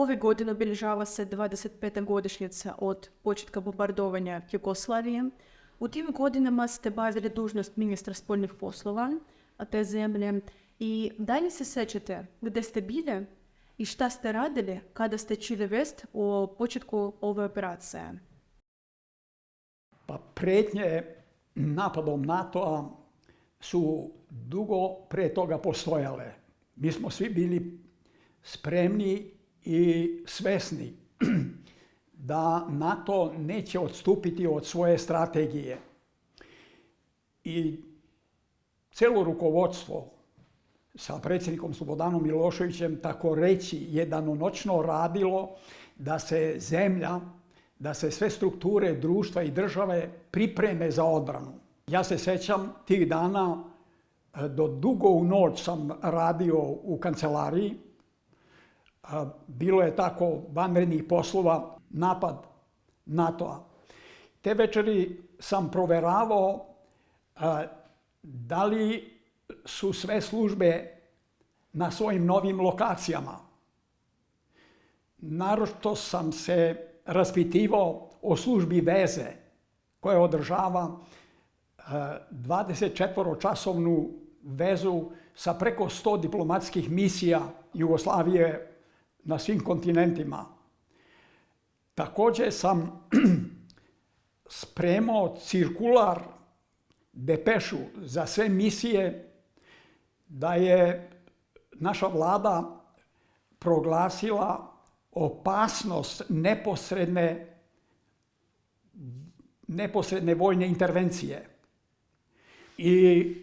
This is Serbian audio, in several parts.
Ove godine obilježava se 25. godišnjica od početka bombardovanja Jugoslavije. U tim godinama ste bavili dužnost ministra spoljnih poslova te zemlje i dalje se sjećate gdje ste bili i šta ste radili kada ste čuli vest o početku ove operacije? Pa prijetnje napadom NATO-a su dugo prije toga postojale. Mi smo svi bili spremni i svesni da NATO neće odstupiti od svoje strategije. I celo rukovodstvo sa predsjednikom Slobodanom Miloševićem tako reći je danonoćno radilo da se zemlja, da se sve strukture društva i države pripreme za odbranu. Ja se sjećam tih dana, do dugo u noć sam radio u kancelariji. Bilo je tako vanrednih poslova, napad NATO-a. Te večeri sam proveravao da li su sve službe na svojim novim lokacijama. Naročito sam se raspitivao o službi veze koja održava 24-časovnu vezu sa preko 100 diplomatskih misija Jugoslavije na svim kontinentima. Također sam spremao cirkular, depešu za sve misije da je naša vlada proglasila opasnost neposredne vojne intervencije. I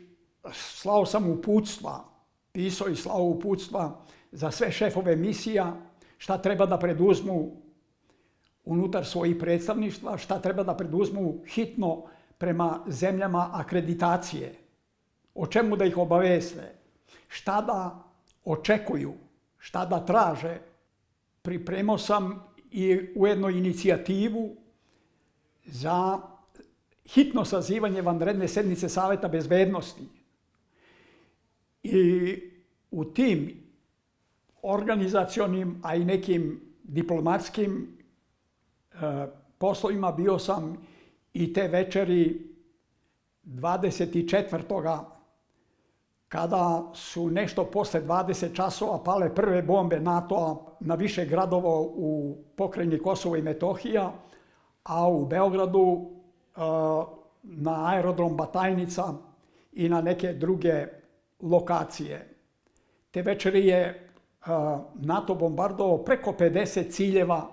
slao sam uputstva, pisao i slao uputstva za sve šefove misija, šta treba da preduzmu unutar svojih predstavništva, šta treba da preduzmu hitno prema zemljama akreditacije, o čemu da ih obaveste, šta da očekuju, šta da traže. Pripremao sam i ujedno inicijativu za hitno sazivanje vanredne sednice Saveta bezbednosti. I u tim organizacionim, a i nekim diplomatskim poslovima bio sam i te večeri 24. kada su nešto posle 20 časova pale prve bombe NATO-a na više gradova u pokrajini Kosovo i Metohija, a u Beogradu na aerodrom Batajnica i na neke druge lokacije. Te večeri je NATO bombardovao preko 50 ciljeva,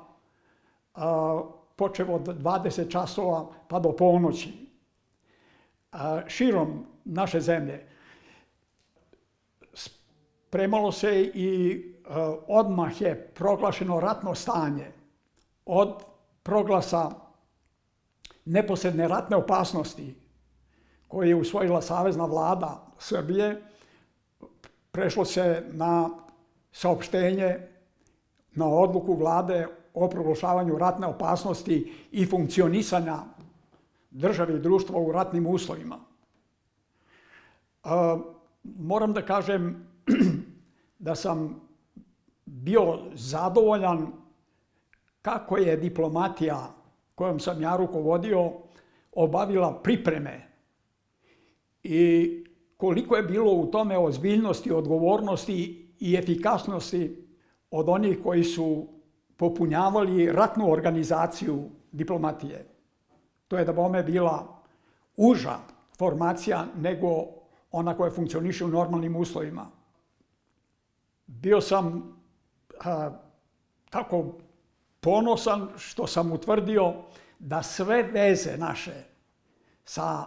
počev od 20 časova pa do ponoći. Širom naše zemlje spremalo se i odmah je proglašeno ratno stanje. Od proglasa neposredne ratne opasnosti koje je usvojila Savezna vlada Srbije, prešlo se na saopštenje, na odluku vlade o proglašavanju ratne opasnosti i funkcionisanja države i društva u ratnim uslovima. Moram da kažem da sam bio zadovoljan kako je diplomatija kojom sam ja rukovodio obavila pripreme i koliko je bilo u tome ozbiljnosti, odgovornosti i efikasnosti od onih koji su popunjavali ratnu organizaciju diplomatije. To je da bome bila uža formacija nego ona koja funkcioniše u normalnim uslovima. Bio sam tako ponosan što sam utvrdio da sve veze naše sa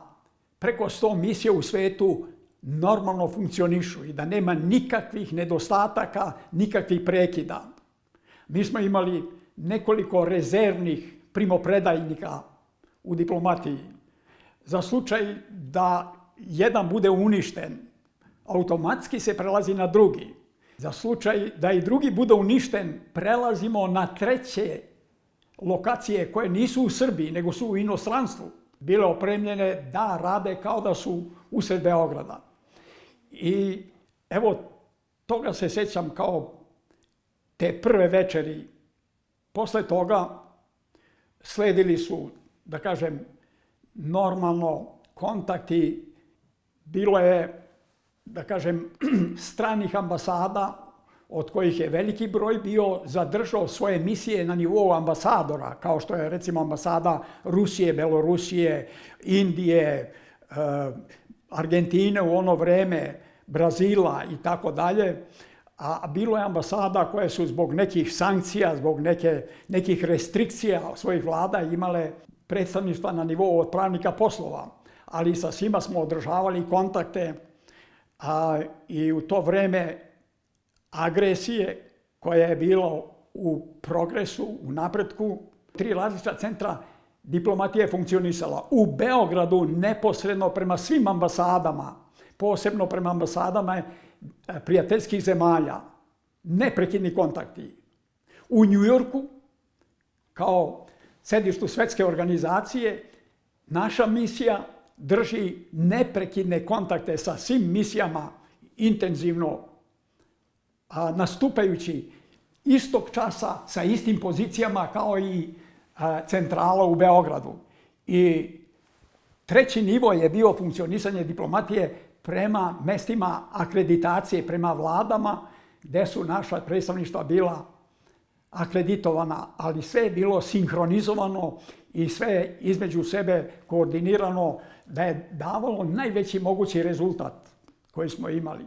preko 100 misija u svetu normalno funkcionišu i da nema nikakvih nedostataka, nikakvih prekida. Mi smo imali nekoliko rezervnih primopredajnika u diplomatiji. Za slučaj da jedan bude uništen, automatski se prelazi na drugi. Za slučaj da i drugi bude uništen, prelazimo na treće lokacije koje nisu u Srbiji, nego su u inostranstvu. Bile opremljene da rade kao da su usred Beograda. I evo, toga se sjećam kao te prve večeri. Posle toga sledili su, da kažem, normalno kontakti. Bilo je, da kažem, stranih ambasada, od kojih je veliki broj bio zadržao svoje misije na nivou ambasadora, kao što je recimo ambasada Rusije, Belorusije, Indije, Argentine u ono vreme, Brazila i tako dalje. A bilo je ambasada koje su zbog nekih sankcija, zbog nekih restrikcija svojih vlada imale predstavništva na nivou otpravnika poslova. Ali sa svima smo održavali kontakte i u to vreme agresije koja je bila u progresu, u napretku, 3 različita centra diplomatije je funkcionisala. U Beogradu neposredno prema svim ambasadama, posebno prema ambasadama prijateljskih zemalja, neprekidni kontakti. U Njujorku, kao sedištu Svetske organizacije, naša misija drži neprekidne kontakte sa svim misijama intenzivno, nastupajući istog časa sa istim pozicijama kao i centrala u Beogradu. I treći nivo je bio funkcionisanje diplomatije prema mestima akreditacije, prema vladama, gde su naša predstavništva bila akreditovana, ali sve je bilo sinhronizovano i sve između sebe koordinirano, da je davalo najveći mogući rezultat koji smo imali.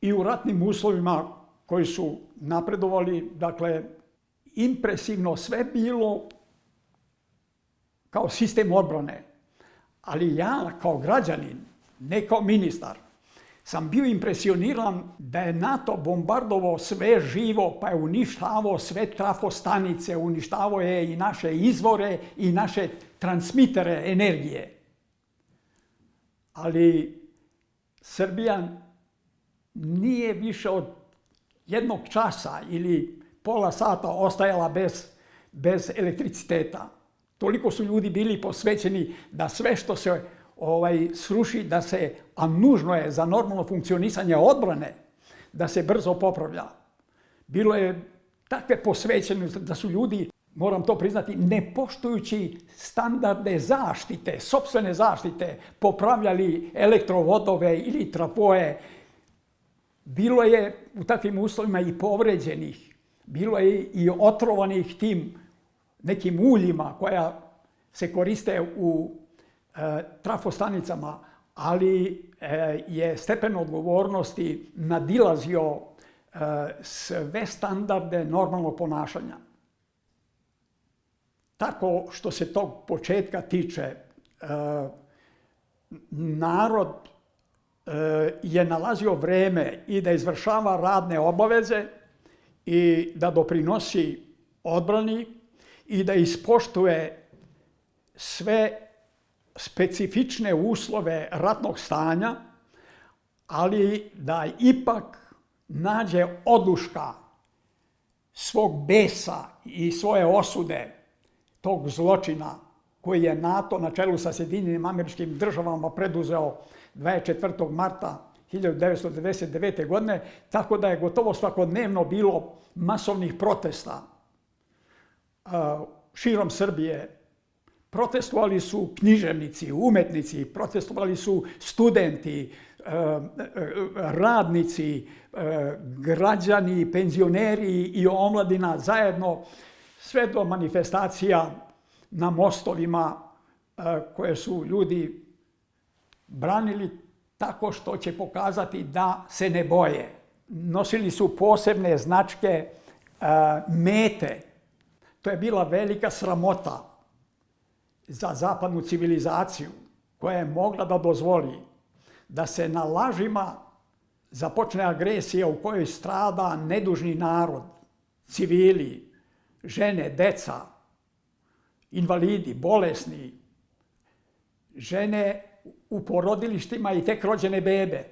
I u ratnim uslovima koji su napredovali, dakle, impresivno sve bilo kao sistem odbrane. Ali ja kao građanin, ne kao ministar, sam bio impresioniran da je NATO bombardovao sve živo, pa je uništavao sve trafostanice, uništavao je i naše izvore i naše transmitere energije. Ali Srbija nije više od jednog časa ili pola sata ostajala bez elektriciteta. Toliko su ljudi bili posvećeni da sve što se sruši, a nužno je za normalno funkcionisanje odbrane, da se brzo popravlja. Bilo je takve posvećenosti da su ljudi, moram to priznati, ne poštujući standarde zaštite, sopstvene zaštite, popravljali elektrovodove ili trafoe. Bilo je u takvim uslovima i povređenih, bilo je i otrovanih tim nekim uljima koja se koriste u trafostanicama, ali je stepen odgovornosti nadilazio sve standarde normalnog ponašanja. Tako što se tog početka tiče, narod je nalazio vreme i da izvršava radne obaveze i da doprinosi odbrani i da ispoštuje sve specifične uslove ratnog stanja, ali da ipak nađe oduška svog besa i svoje osude tog zločina koji je NATO na čelu sa Sjedinjenim Američkim Državama preduzeo 24. marta 1999. godine, tako da je gotovo svakodnevno bilo masovnih protesta širom Srbije. Protestovali su književnici, umetnici, protestovali su studenti, radnici, građani, penzioneri i omladina zajedno, sve do manifestacija na mostovima koje su ljudi branili tako što će pokazati da se ne boje. Nosili su posebne značke mete. To je bila velika sramota za zapadnu civilizaciju koja je mogla da dozvoli da se na lažima započne agresija u kojoj strada nedužni narod, civili, žene, deca, invalidi, bolesni, žene u porodilištima i tek rođene bebe.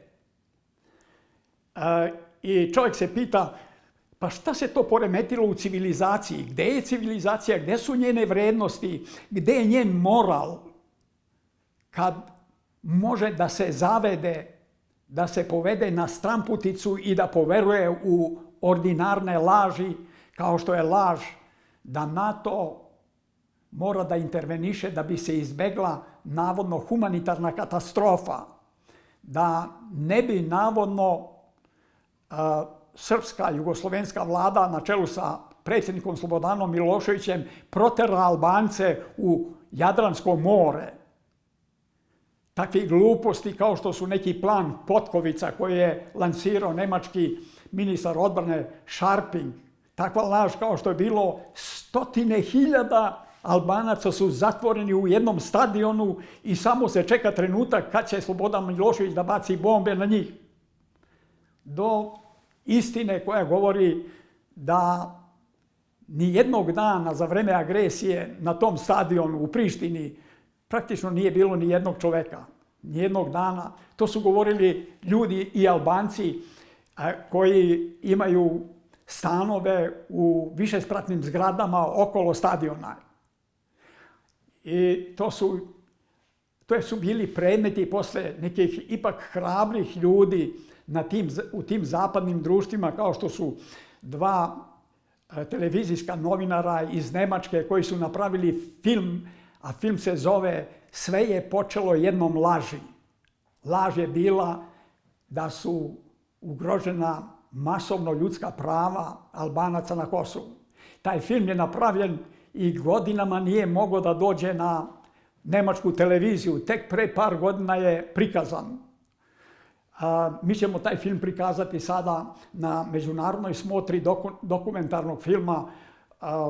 I čovjek se pita, pa šta se to poremetilo u civilizaciji? Gde je civilizacija? Gde su njene vrednosti? Gde je njen moral kad može da se zavede da se povede na stramputicu i da poveruje u ordinarne laži, kao što je laž da NATO mora da interveniše da bi se izbegla navodno humanitarna katastrofa, da ne bi navodno srpska jugoslovenska vlada na čelu sa predsjednikom Slobodanom Miloševićem proterala Albance u Jadransko more. Takvih gluposti kao što su neki plan Potkovica koji je lansirao nemački ministar odbrane Scharping. Takva laž kao što je bilo 100.000 Albanaca su zatvoreni u jednom stadionu i samo se čeka trenutak kad će Slobodan Milošević da baci bombe na njih. Do istine koja govori da ni jednog dana za vreme agresije na tom stadionu u Prištini praktično nije bilo ni jednog čoveka. Ni jednog dana. To su govorili ljudi i Albanci koji imaju stanove u višespratnim zgradama okolo stadiona. I to su bili predmeti posle nekih ipak hrabrih ljudi u tim zapadnim društvima, kao što su dva televizijska novinara iz Nemačke koji su napravili film, a film se zove Sve je počelo jednom laži. Laž je bila da su ugrožena masovno ljudska prava Albanaca na Kosovu. Taj film je napravljen i godinama nije mogao da dođe na nemačku televiziju. Tek pre par godina je prikazan. Mi ćemo taj film prikazati sada na međunarodnoj smotri dokumentarnog filma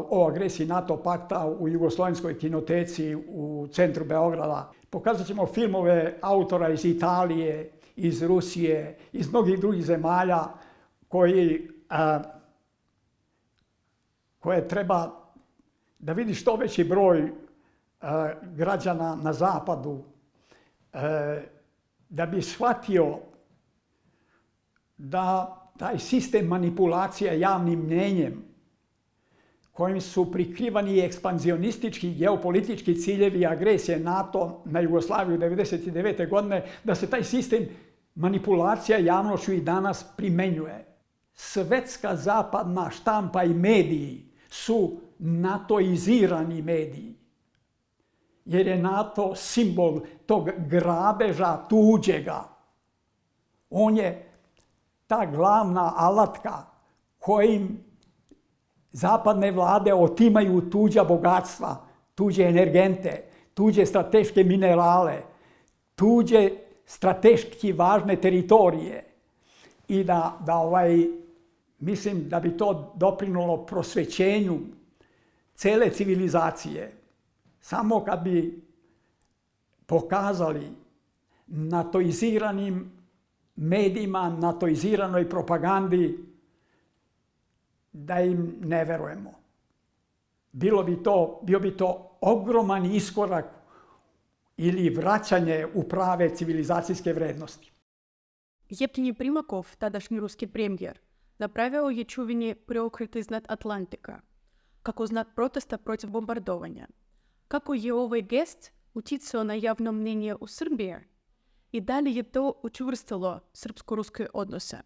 o agresiji NATO pakta u Jugoslovenskoj kinoteci u centru Beograda. Pokazat ćemo filmove autora iz Italije, iz Rusije, iz mnogih drugih zemalja koje treba da vidi što veći broj građana na zapadu, da bi shvatio da taj sistem manipulacije javnim mnjenjem kojim su prikrivani ekspanzionistički geopolitički ciljevi agresije NATO na Jugoslaviju 1999. godine, da se taj sistem manipulacija javnošću i danas primenjuje. Svetska zapadna štampa i mediji su natoizirani mediji. Jer je NATO simbol tog grabeža tuđega. On je ta glavna alatka kojim zapadne vlade otimaju tuđa bogatstva, tuđe energente, tuđe strateške minerale, tuđe strateški važne teritorije. I mislim da bi to doprinulo prosvećenju cele civilizacije. Samo kad bi pokazali natoiziranim medijima, natoiziranoj propagandi da im ne verujemo. Bio bi to ogroman iskorak ili vraćanje u prave civilizacijske vrednosti. Евгений Примаков, tadašnji ruski premijer, napravio je čuveni preokret iznad Atlantika, kako znak protesta protiv bombardovanja. Kako je ovaj gest utjecao na javno mnjenje u Srbiji i da li je to učvrstilo srpsko-ruske odnose?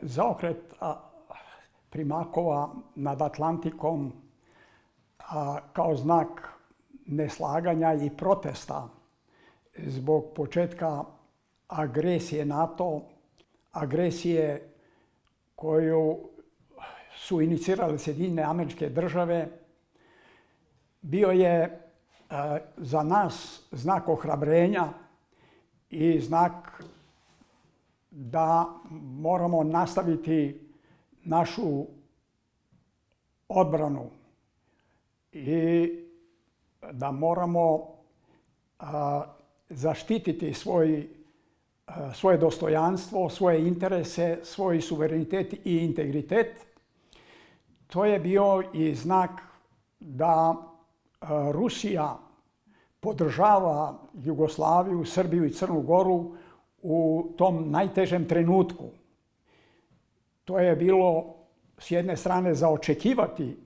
Zaokret Primakova nad Atlantikom kao znak neslaganja i protesta zbog početka agresije NATO, agresije koju su inicirale Sjedinjene Američke Države, bio je za nas znak ohrabrenja i znak da moramo nastaviti našu odbranu i da moramo zaštititi svoje dostojanstvo, svoje interese, svoj suverenitet i integritet. To je bio i znak da Rusija podržava Jugoslaviju, Srbiju i Crnu Goru u tom najtežem trenutku. To je bilo s jedne strane za očekivati,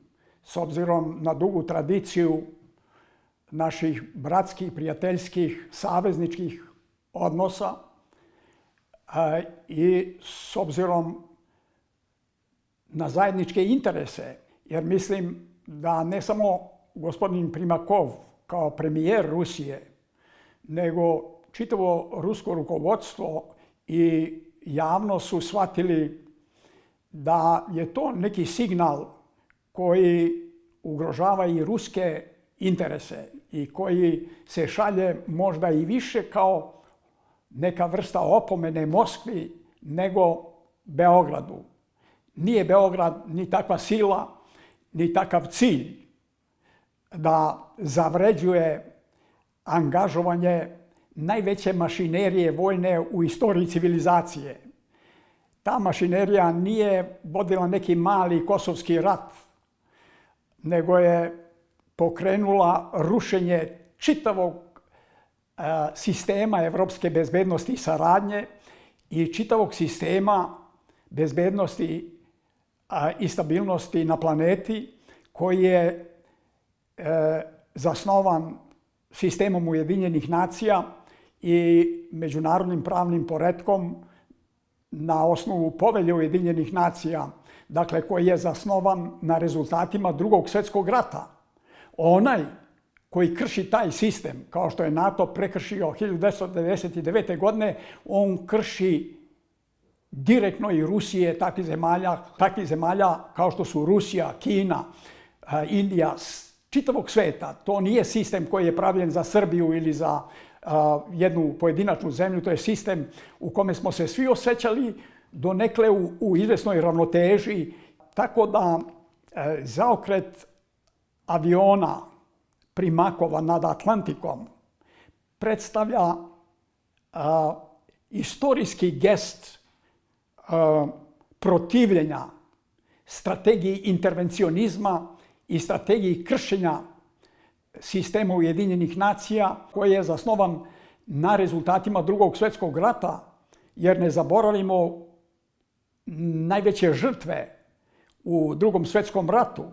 s obzirom na dugu tradiciju naših bratskih, prijateljskih, savezničkih odnosa i s obzirom na zajedničke interese, jer mislim da ne samo gospodin Primakov kao premijer Rusije, nego čitavo rusko rukovodstvo i javnost su shvatili da je to neki signal koji ugrožava i ruske interese i koji se šalje možda i više kao neka vrsta opomene Moskvi nego Beogradu. Nije Beograd ni takva sila, ni takav cilj da zavređuje angažovanje najveće mašinerije vojne u istoriji civilizacije. Ta mašinerija nije vodila neki mali kosovski rat, nego je pokrenula rušenje čitavog sistema evropske bezbednosti i saradnje i čitavog sistema bezbednosti i stabilnosti na planeti koji je zasnovan sistemom Ujedinjenih nacija i međunarodnim pravnim poretkom na osnovu Povelje Ujedinjenih nacija, dakle koji je zasnovan na rezultatima Drugog svjetskog rata. Onaj koji krši taj sistem, kao što je NATO prekršio 1999. godine, on krši direktno i Rusije, takvih zemalja kao što su Rusija, Kina, Indija, čitavog sveta. To nije sistem koji je pravljen za Srbiju ili za jednu pojedinačnu zemlju, to je sistem u kome smo se svi osjećali donekle u izvesnoj ravnoteži, tako da zaokret aviona Primakova nad Atlantikom predstavlja istorijski gest protivljenja strategiji intervencionizma i strategiji kršenja sistema Ujedinjenih nacija koji je zasnovan na rezultatima Drugog svjetskog rata, jer ne zaboravimo najveće žrtve u Drugom svjetskom ratu.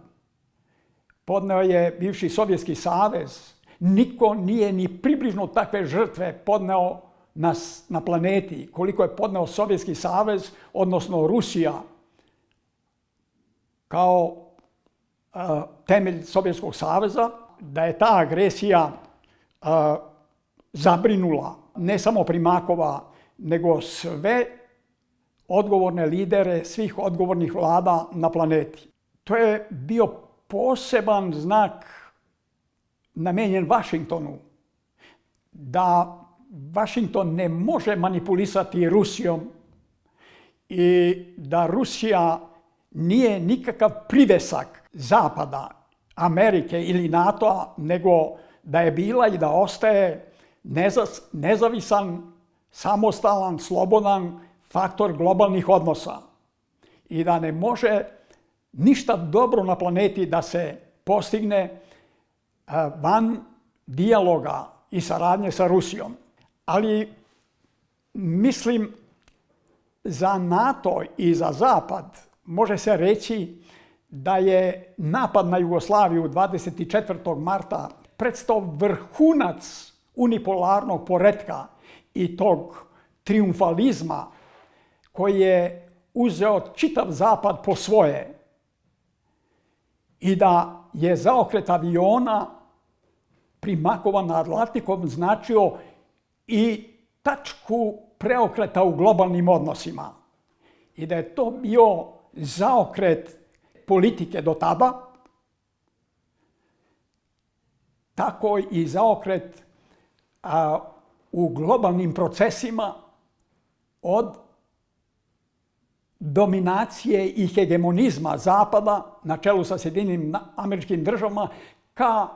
Podneo je bivši Sovjetski savez. Niko nije ni približno takve žrtve podneo na planeti koliko je podneo Sovjetski savez, odnosno Rusija, kao temelj Sovjetskog saveza. Da je ta agresija zabrinula ne samo Primakova, nego sve odgovorne lidere svih odgovornih vlada na planeti. To je bio poseban znak namenjen Vašingtonu, da Vašington ne može manipulisati Rusijom i da Rusija nije nikakav privesak Zapada, Amerike ili NATO-a, nego da je bila i da ostaje nezavisan, samostalan, slobodan faktor globalnih odnosa i da ne može ništa dobro na planeti da se postigne van dijaloga i saradnje sa Rusijom. Ali mislim za NATO i za Zapad može se reći da je napad na Jugoslaviju 24. marta predstavio vrhunac unipolarnog poretka i tog triumfalizma koji je uzeo čitav Zapad po svoje i da je zaokret aviona Primakova nad Atlantikom značio i tačku preokreta u globalnim odnosima i da je to bio zaokret politike do tada, tako i zaokret u globalnim procesima od dominacije i hegemonizma Zapada na čelu sa Sjedinjenim Američkim Državama ka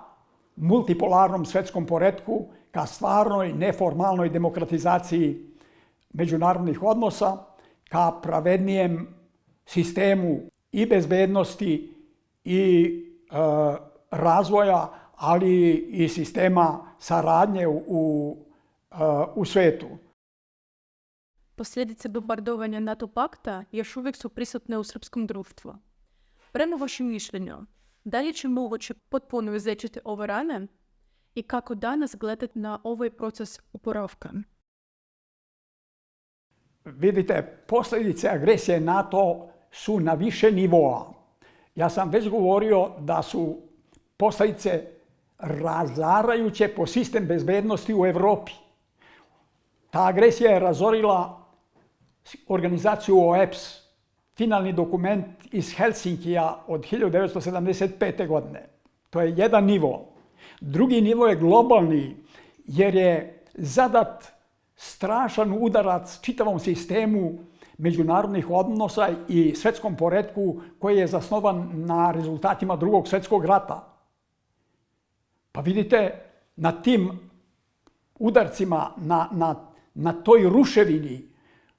multipolarnom svetskom poretku, ka stvarnoj neformalnoj demokratizaciji međunarodnih odnosa, ka pravednijem sistemu i bezbednosti i razvoja, ali i sistema saradnje u svetu. Posljedice bombardovanja NATO pakta još uvijek su prisutne u srpskom društvu. Prema vašem mišljenju, da li će moguće potpuno izliječiti ove rane i kako danas gledati na ovaj proces oporavka? vidite, posljedice agresije NATO su na više nivoa. Ja sam već govorio da su posljedice razarajuće po sistem bezbednosti u Europi. Ta agresija je razorila organizaciju OEPS, finalni dokument iz Helsinkija od 1975. godine. To je jedan nivo. Drugi nivo je globalni, jer je zadat strašan udarac čitavom sistemu međunarodnih odnosa i svjetskom poretku koji je zasnovan na rezultatima Drugog svjetskog rata. Pa vidite, na tim udarcima, na toj ruševini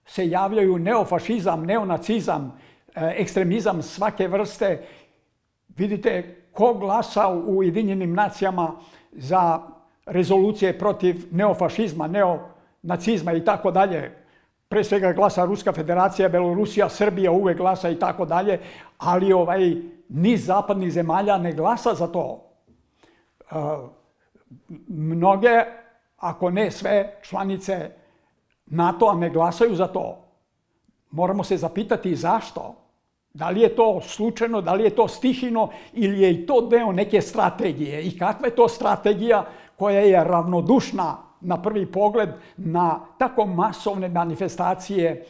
se javljaju neofašizam, neonacizam, ekstremizam svake vrste. Vidite ko glasa u Ujedinjenim nacijama za rezolucije protiv neofašizma, neonacizma i tako dalje. Pre svega glasa Ruska federacija, Belorusija, Srbija uvek glasa i tako dalje, ali niz zapadnih zemalja ne glasa za to. Mnoge, ako ne sve, članice NATO-a ne glasaju za to. Moramo se zapitati zašto. Da li je to slučajno, da li je to stihijno ili je i to deo neke strategije. I kakva je to strategija koja je ravnodušna na prvi pogled na tako masovne manifestacije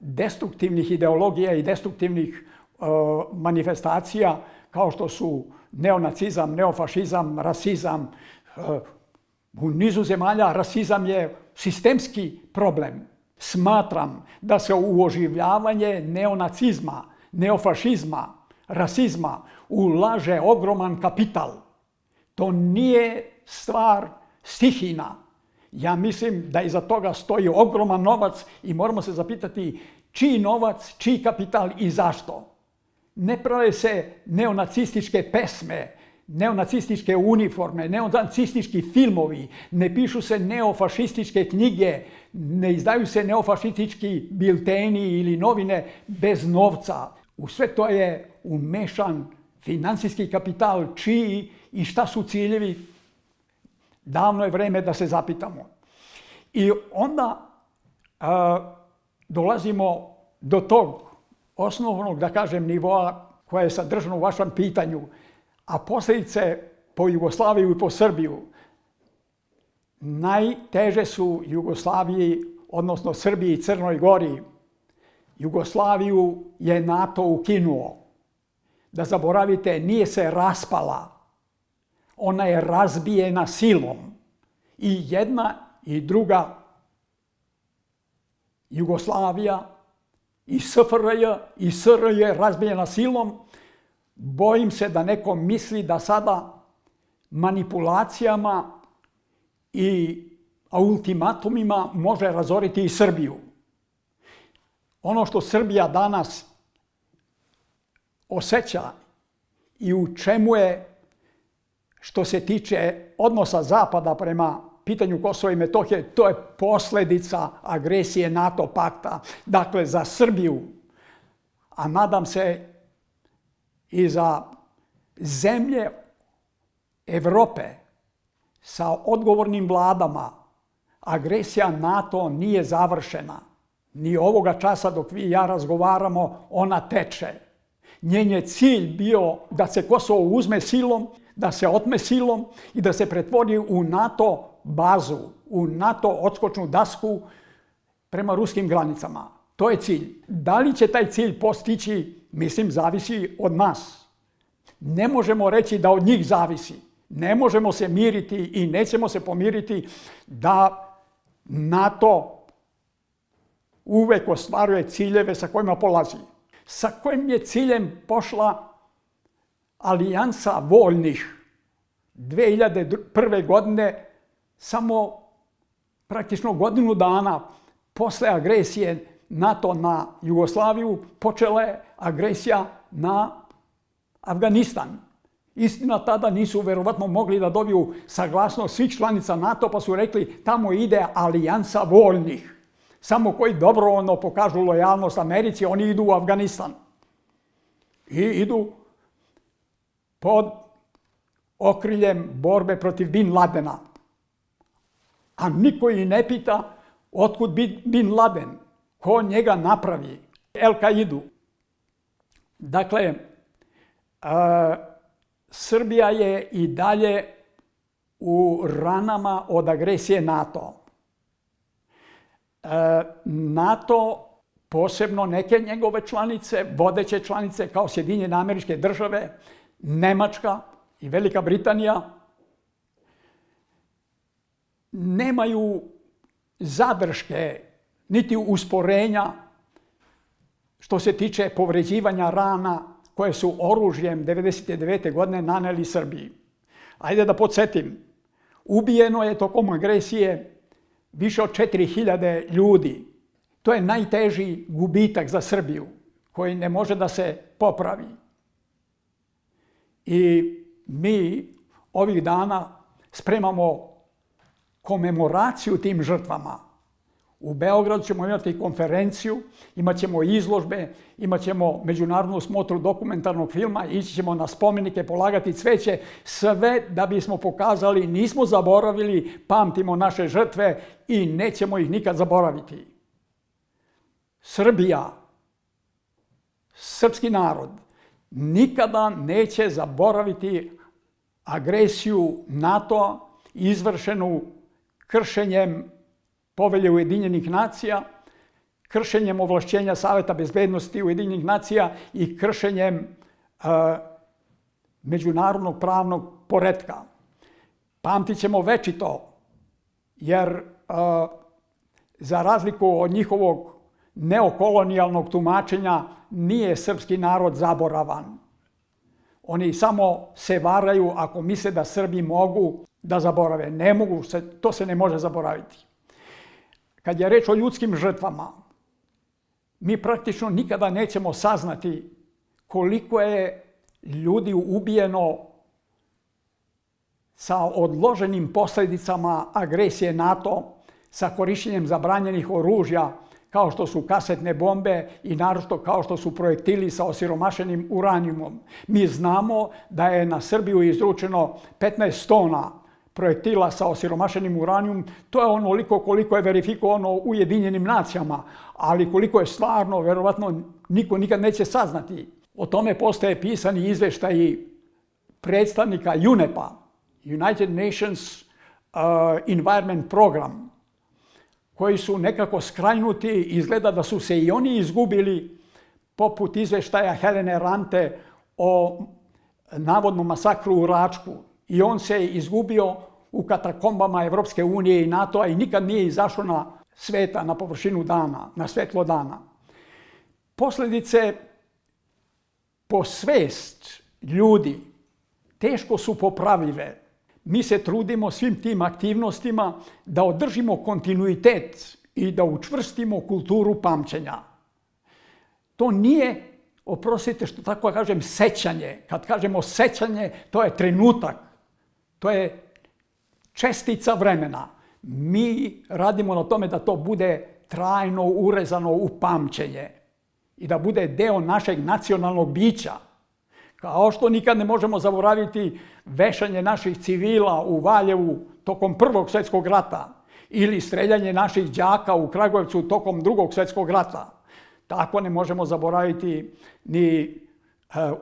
destruktivnih ideologija i destruktivnih manifestacija kao što su neonacizam, neofašizam, rasizam. U nizu zemalja rasizam je sistemski problem. Smatram da se u oživljavanje neonacizma, neofašizma, rasizma ulaže ogroman kapital. To nije stvar stihijna. Ja mislim da iza toga stoji ogroman novac i moramo se zapitati čiji novac, čiji kapital i zašto. Ne prave se neonacističke pesme, neonacističke uniforme, neonacistički filmovi, ne pišu se neofašističke knjige, ne izdaju se neofašistički bilteni ili novine bez novca. U sve to je umešan finansijski kapital, čiji i šta su ciljevi. Davno je vreme da se zapitamo. I onda dolazimo do tog osnovnog, da kažem, nivoa koje je sadržano u vašem pitanju, a posljedice po Jugoslaviju i po Srbiju najteže su Jugoslaviji, odnosno Srbiji i Crnoj Gori. Jugoslaviju je NATO ukinuo. Da zaboravite, nije se raspala. Ona je razbijena silom. I jedna i druga Jugoslavija i SFRJ i SRJ je razbijena silom. Bojim se da neko misli da sada manipulacijama i ultimatumima može razoriti i Srbiju. Ono što Srbija danas osjeća i u čemu je, što se tiče odnosa Zapada prema pitanju Kosova i Metohije, to je posljedica agresije NATO pakta. Dakle, za Srbiju, a nadam se i za zemlje Evrope sa odgovornim vladama, agresija NATO nije završena. Ni ovoga časa dok vi i ja razgovaramo, ona teče. Njen je cilj bio da se Kosovo uzme silom, da se otme silom i da se pretvori u NATO bazu, u NATO odskočnu dasku prema ruskim granicama. To je cilj. Da li će taj cilj postići, mislim, zavisi od nas. Ne možemo reći da od njih zavisi. Ne možemo se miriti i nećemo se pomiriti da NATO uvek ostvaruje ciljeve sa kojima polazi. Sa kojim je ciljem pošla Alijansa voljnih 2001. godine, samo praktično godinu dana posle agresije NATO na Jugoslaviju, počela je agresija na Afganistan. Istina, tada nisu verovatno mogli da dobiju saglasnost svih članica NATO, pa su rekli tamo ide Alijansa voljnih. Samo koji dobrovoljno pokažu lojalnost Americi, oni idu u Afganistan. I idu pod okriljem borbe protiv Bin Ladena. A niko ih ne pita Otkud Bin Laden? Ko njega napravi? El-Kaidu. Dakle, Srbija je i dalje u ranama od agresije NATO. NATO, posebno neke njegove članice, vodeće članice kao Sjedinjene Američke Države, Nemačka i Velika Britanija, nemaju zadrške niti usporenja što se tiče povređivanja rana koje su oružjem 1999. godine naneli Srbiji. Ajde da podsjetim, ubijeno je tokom agresije više od 4000 ljudi. To je najteži gubitak za Srbiju koji ne može da se popravi. I mi ovih dana spremamo komemoraciju tim žrtvama. U Beogradu ćemo imati konferenciju, imat ćemo izložbe, imat ćemo međunarodnu smotru dokumentarnog filma, ići ćemo na spomenike, polagati cveće, sve da bismo pokazali nismo zaboravili, pamtimo naše žrtve i nećemo ih nikad zaboraviti. Srbija, srpski narod, nikada neće zaboraviti agresiju NATO-a izvršenu kršenjem Povelje Ujedinjenih nacija, kršenjem ovlašćenja Saveta bezbednosti Ujedinjenih nacija i kršenjem međunarodnog pravnog poretka. Pamtit ćemo večito, jer za razliku od njihovog neokolonijalnog tumačenja nije srpski narod zaboravan. Oni samo se varaju ako misle da Srbi mogu da zaborave. Ne mogu, to se ne može zaboraviti. Kad je reč o ljudskim žrtvama, mi praktično nikada nećemo saznati koliko je ljudi ubijeno sa odloženim posljedicama agresije NATO, sa korištenjem zabranjenih oružja, kao što su kasetne bombe i naročito kao što su projektili sa osiromašenim uranijumom. Mi znamo da je na Srbiju izručeno 15 tona projektila sa osiromašenim uranijumom. To je onoliko koliko je verifikovano u Ujedinjenim nacijama, ali koliko je stvarno, verovatno niko nikad neće saznati. O tome postoje pisani izveštaji predstavnika UNEP-a, United Nations Environment Program, koji su nekako skrajnuti, izgleda da su se i oni izgubili, poput izveštaja Helene Rante o navodnom masakru u Račku. I on se izgubio u katakombama Evropske unije i NATO-a i nikad nije izašao na sveta, na površinu dana, na svetlo dana. Posljedice po svest ljudi teško su popravljive. Mi se trudimo svim tim aktivnostima da održimo kontinuitet i da učvrstimo kulturu pamćenja. To nije, oprostite što tako kažem, sećanje. Kad kažemo sećanje, to je trenutak. To je čestica vremena. Mi radimo na tome da to bude trajno urezano u pamćenje i da bude deo našeg nacionalnog bića. Kao što nikad ne možemo zaboraviti vešanje naših civila u Valjevu tokom Prvog svjetskog rata ili streljanje naših đaka u Kragujevcu tokom Drugog svjetskog rata. Tako ne možemo zaboraviti ni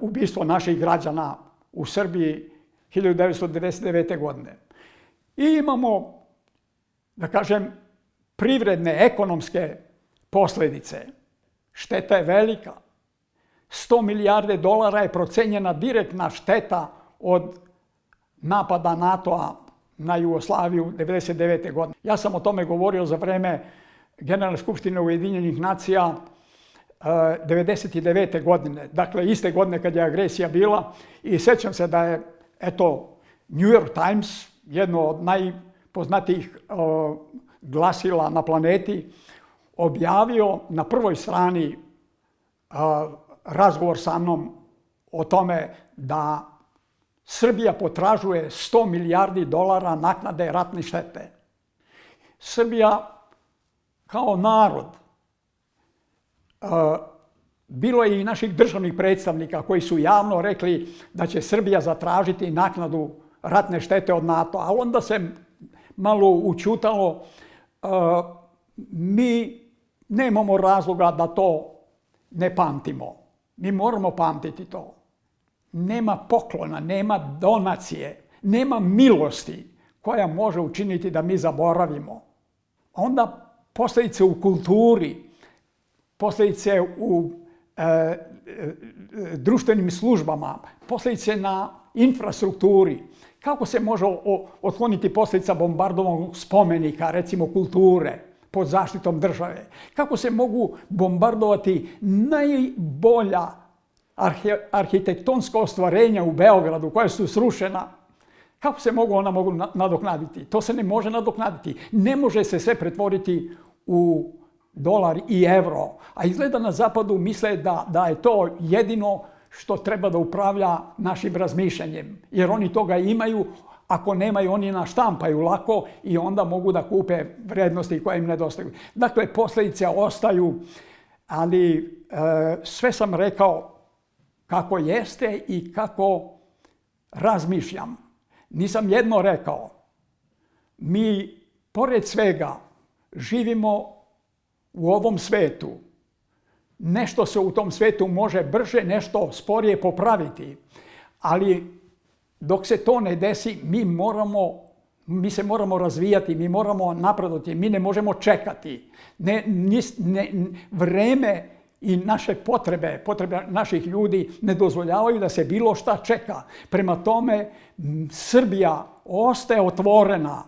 ubistvo naših građana u Srbiji 1999. godine. I imamo, da kažem, privredne, ekonomske posljedice. Šteta je velika. 100 milijarde dolara je procenjena direktna šteta od napada NATO-a na Jugoslaviju 1999. godine. Ja sam o tome govorio za vreme Generalne skupštine Ujedinjenih nacija 1999. godine. Dakle, iste godine kad je agresija bila i sjećam se da je, eto, New York Times, jedno od najpoznatijih glasila na planeti, objavio na prvoj strani razgovor sa mnom o tome da Srbija potražuje 100 milijardi dolara naknade ratne štete. Srbija kao narod, bilo je i naših državnih predstavnika koji su javno rekli da će Srbija zatražiti naknadu ratne štete od NATO, a onda se malo učutalo mi nemamo razloga da to ne pamtimo. Mi moramo pamtiti to. Nema poklona, nema donacije, nema milosti koja može učiniti da mi zaboravimo. Onda posljedice u kulturi, posljedice u društvenim službama, posljedice na infrastrukturi. Kako se može otkloniti posljedica bombardovanog spomenika, recimo kulture, pod zaštitom države? Kako se mogu bombardovati najbolja arhitektonska ostvarenja u Beogradu koja su srušena? Kako se ona mogu nadoknaditi? To se ne može nadoknaditi. Ne može se sve pretvoriti u dolar i euro. A izgleda na zapadu misle da je to jedino što treba da upravlja našim razmišljanjem. Jer oni toga imaju, ako nemaju oni naštampaju lako i onda mogu da kupe vrednosti koje im nedostaju. Dakle, posljedice ostaju, ali sve sam rekao kako jeste i kako razmišljam. Nisam jedno rekao. Mi, pored svega, živimo u ovom svetu. Nešto se u tom svetu može brže, nešto sporije popraviti. Ali dok se to ne desi, mi se moramo razvijati, mi moramo napredovati, mi ne možemo čekati. Vreme i naše potrebe naših ljudi ne dozvoljavaju da se bilo šta čeka. Prema tome, Srbija ostaje otvorena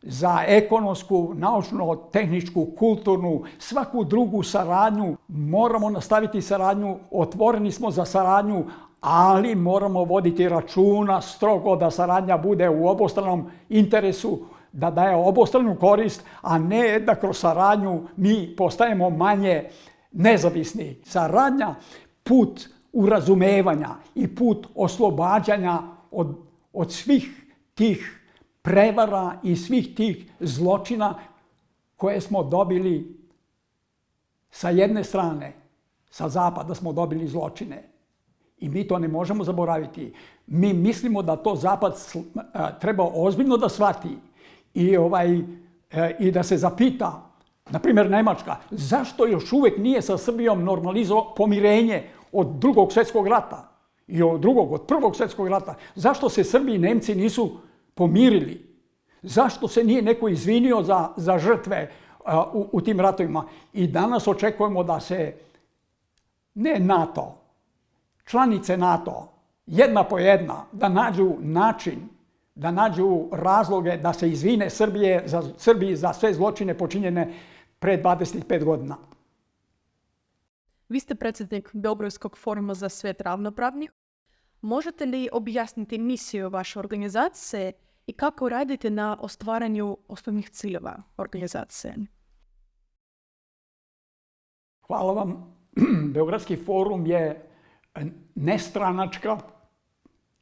za ekonomsku, naučno-tehničku, kulturnu, svaku drugu saradnju. Moramo nastaviti saradnju, otvoreni smo za saradnju, ali moramo voditi računa strogo da saradnja bude u obostranom interesu, da daje obostranu korist, a ne da kroz saradnju mi postajemo manje nezavisni. Saradnja, put urazumevanja i put oslobađanja od svih tih prevara i svih tih zločina koje smo dobili sa jedne strane, sa zapada smo dobili zločine. I mi to ne možemo zaboraviti. Mi mislimo da to zapad treba ozbiljno da shvati i da se zapita, na primjer Nemačka, zašto još uvijek nije sa Srbijom normalizovalo pomirenje od Drugog svjetskog rata i od Prvog svjetskog rata. Zašto se Srbi i Nemci nisu pomirili? Zašto se nije neko izvinio za žrtve u tim ratovima? I danas očekujemo da se, ne NATO, članice NATO, jedna po jedna, da nađu način, da nađu razloge da se izvine Srbiji za sve zločine počinjene pre 25 godina. Vi ste predsjednik Beogradskog foruma za svijet ravnopravnih. Možete li objasniti misiju vaše organizacije i kako radite na ostvaranju osnovnih ciljeva organizacije? Hvala vam. Beogradski forum je nestranačka,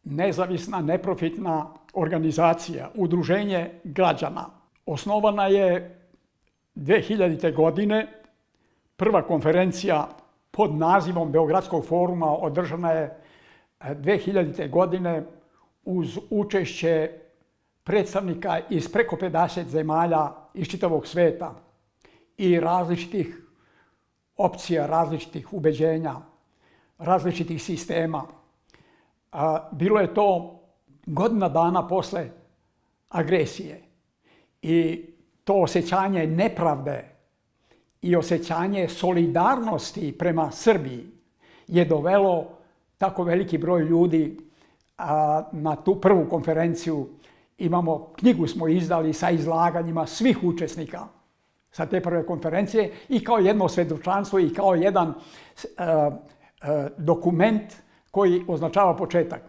nezavisna, neprofitna organizacija, udruženje građana. Osnovana je 2000. godine. Prva konferencija pod nazivom Beogradskog foruma održana je 2000. godine uz učešće predstavnika iz preko 50 zemalja iz čitavog sveta i različitih opcija, različitih ubeđenja, različitih sistema. Bilo je to godina dana posle agresije i to osjećanje nepravde i osjećanje solidarnosti prema Srbiji je dovelo tako veliki broj ljudi na tu prvu konferenciju. Knjigu smo izdali sa izlaganjima svih učesnika sa te prve konferencije i kao jedno svjedočanstvo i kao jedan dokument koji označava početak.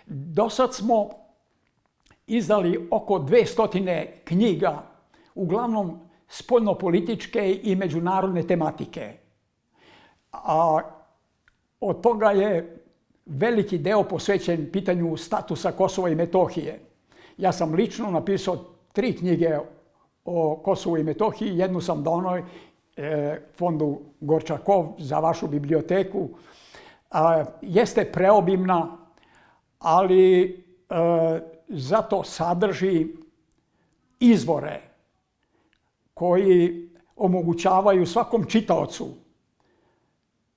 Do sad smo izdali oko 200 knjiga, uglavnom spoljnopolitičke i međunarodne tematike. Od toga je veliki deo posvećen pitanju statusa Kosova i Metohije. Ja sam lično napisao 3 knjige o Kosovu i Metohiji. Jednu sam donao fondu Gorčakov za vašu biblioteku. Jeste preobimna, ali zato sadrži izvore koji omogućavaju svakom čitaocu,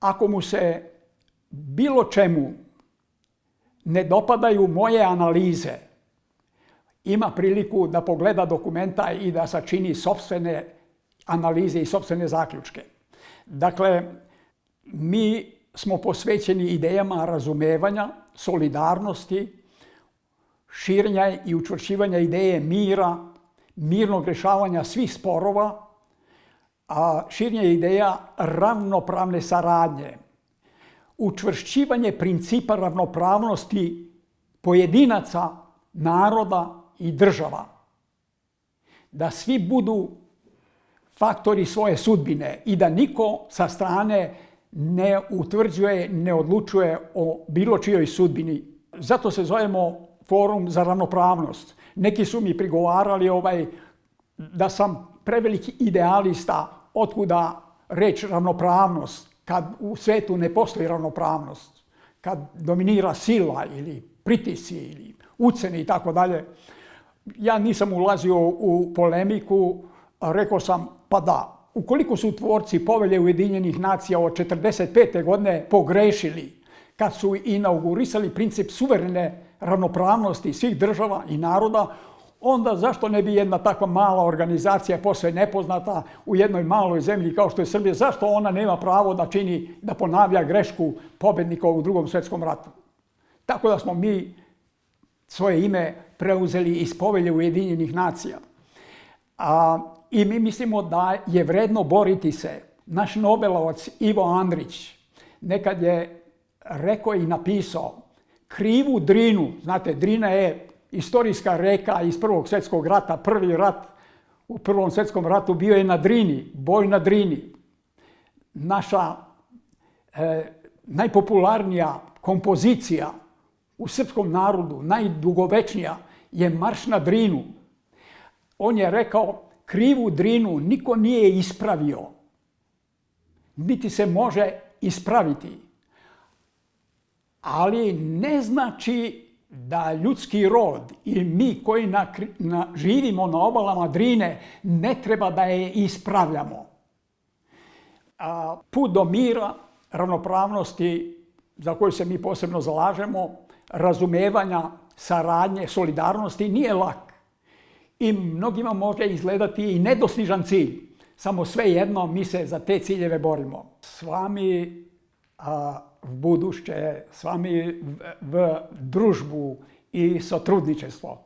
ako mu se bilo čemu ne dopadaju moje analize, ima priliku da pogleda dokumenta i da sačini sopstvene analize i sopstvene zaključke. Dakle, mi smo posvećeni idejama razumevanja, solidarnosti, širenja i učvršćivanja ideje mira, mirnog rješavanja svih sporova, a širenje ideja ravnopravne saradnje, učvršćivanje principa ravnopravnosti pojedinaca, naroda i država. Da svi budu faktori svoje sudbine i da niko sa strane ne utvrđuje, ne odlučuje o bilo čijoj sudbini. Zato se zovemo Forum za ravnopravnost. Neki su mi prigovarali da sam preveliki idealista, otkuda reč ravnopravnost, kad u svetu ne postoji ravnopravnost, kad dominira sila ili pritisci ili ucjene i tako dalje. Ja nisam ulazio u polemiku, rekao sam pa da, ukoliko su tvorci Povelje Ujedinjenih nacija od 1945. godine pogrešili kad su inaugurisali princip suverene ravnopravnosti svih država i naroda, onda zašto ne bi jedna takva mala organizacija, posve nepoznata u jednoj maloj zemlji kao što je Srbija, zašto ona nema pravo da ponavlja grešku pobjednika u Drugom svjetskom ratu? Tako da smo mi svoje ime preuzeli iz Povelje Ujedinjenih nacija. I mi mislimo da je vredno boriti se. Naš Nobelovac Ivo Andrić nekad je rekao i napisao krivu Drinu, znate, Drina je istorijska reka iz Prvog svjetskog rata, prvi rat u Prvom svjetskom ratu bio je na Drini, boj na Drini. Naša najpopularnija kompozicija u srpskom narodu, najdugovečnija, je Marš na Drinu. On je rekao, krivu Drinu niko nije ispravio, niti se može ispraviti. Ali ne znači da ljudski rod i mi koji živimo na obalama Drine ne treba da je ispravljamo. Put do mira, ravnopravnosti za koju se mi posebno zalažemo, razumevanja, saradnje, solidarnosti nije lak. I mnogima može izgledati i nedostižan cilj. Samo svejedno mi se za te ciljeve borimo. S vami v buduće, s vami v družbu i sotrudničestvo.